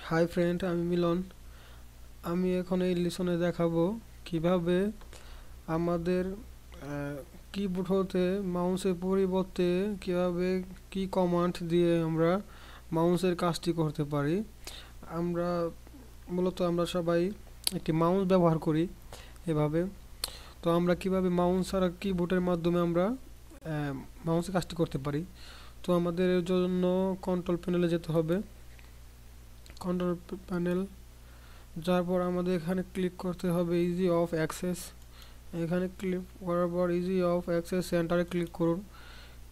Hi friend, আমি মিলন। আমি এখন এই লিসনে দেখাবো কিভাবে আমাদের কিবোর্ড হতে মাউসের পরিবর্তে কিভাবে কি কমান্ড দিয়ে আমরা মাউসের কাজটি করতে পারি। আমরা সবাই একটি মাউস ব্যবহার করি এভাবে। তো আমরা কিভাবে মাউস ছাড়া কিবোর্ডের মাধ্যমে আমরা মাউসের কাজটি করতে পারি। তো আমাদের এর জন্য কন্ট্রোল প্যানেলে যেতে হবে। কন্ট্রোল প্যানেল যার পর আমাদের এখানে ক্লিক করতে হবে ইজি অফ অ্যাক্সেস। এখানে ক্লিক করার পর ইজি অফ অ্যাক্সেস সেন্টারে ক্লিক করুন।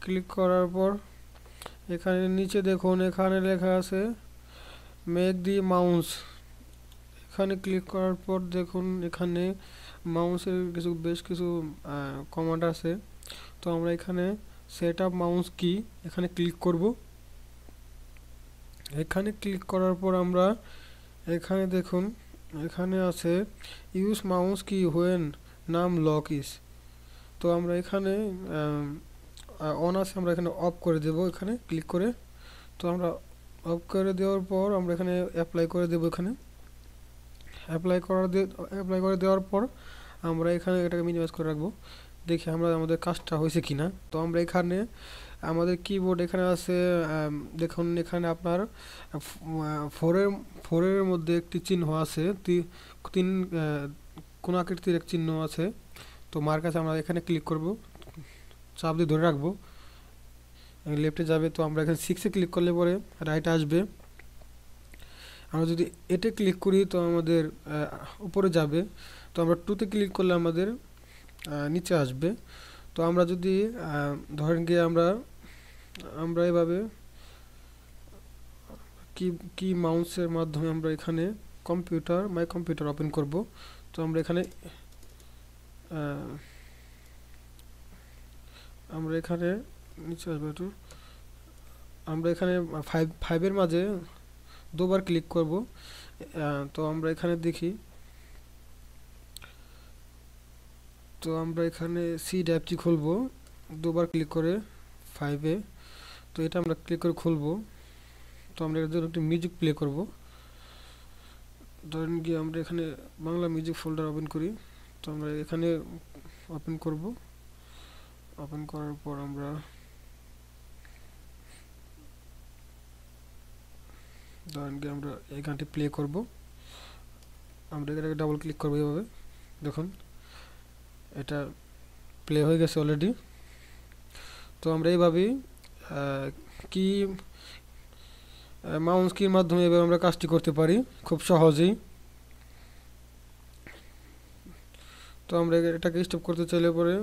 ক্লিক করার পর এখানে নিচে দেখুন, এখানে লেখা আছে মেক দি মাউস। এখানে ক্লিক করার পর দেখুন এখানে মাউসের বেশ কিছু কমান্ড আছে। তো আমরা এখানে সেট আপ মাউস কি এখানে ক্লিক করব। এখানে ক্লিক করার পর আমরা এখানে দেখুন এখানে আছে ইউজ মাউস কি হোয়েন নাম লক ইস। তো আমরা এখানে অন আছে, আমরা এখানে অফ করে দেব এখানে ক্লিক করে। তো আমরা অফ করে দেওয়ার পর আমরা এখানে অ্যাপ্লাই করে দেব। এখানে অ্যাপ্লাই করে দেওয়ার পর আমরা এখানে এটাকে মিনিমাইজ করে রাখবো, দেখি আমাদের কাজটা হয়েছে কিনা। তো আমরা এখানে আমাদের কিবোর্ড এখানে আছে, দেখুন এখানে আপনার ফোরের মধ্যে একটি চিহ্ন আছে, তিন কোন আকৃতির এক চিহ্ন আছে। তো মার কাছে আমরা এখানে ক্লিক করব, চাপ দিয়ে ধরে রাখবো, লেফটে যাবে। তো আমরা এখানে 6-এ ক্লিক করলে পরে রাইট আসবে। আমরা যদি এতে ক্লিক করি তো আমাদের উপরে যাবে। তো আমরা 2-তে ক্লিক করলে আমাদের নিচে আসবে। তো আমরা যদি ধরেন গিয়ে আমরা এভাবে কি মাউসের মাধ্যমে আমরা এখানে মাই কম্পিউটার ওপেন করব। তো আমরা এখানে নিচে আসবো একটু। আমরা এখানে 5-এর মাঝে দুবার ক্লিক করব। তো আমরা এখানে দেখি, তো আমরা এখানে সি ড্রাইভটি খুলবো দুবার ক্লিক করে 5-এ। তো এটা আমরা ক্লিক করে খুলবো। তো আমরা এর জন্য একটি মিউজিক প্লে করব। ধরেন গিয়ে আমরা এখানে বাংলা মিউজিক ফোল্ডার ওপেন করি। তো আমরা এখানে ওপেন করব। ওপেন করার পর আমরা ধরেন গিয়ে আমরা এই গানটি প্লে করব। আমরা এটাকে ডাবল ক্লিক করবো এভাবে, দেখুন এটা প্লে হয়ে গেছে অলরেডি। তো আমরা এইভাবেই কি মাউস কির মাধ্যমে এভাবে আমরা কাজটি করতে পারি খুব সহজেই। তো আমরা এটাকে স্টপ করতে চাইলে পরে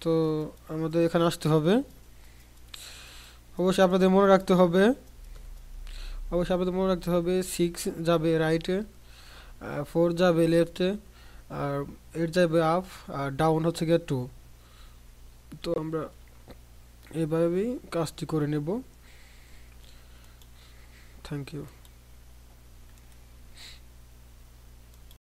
তো আমাদের এখানে আসতে হবে। অবশ্যই আপনাদের মনে রাখতে হবে 6 যাবে রাইটে, 4 যাবে লেফটে, আর 8 যাবে আপ, আর ডাউন হচ্ছে গিয়ে 2। তো আমরা এভাবেই কাজটি করে নেব। Thank you.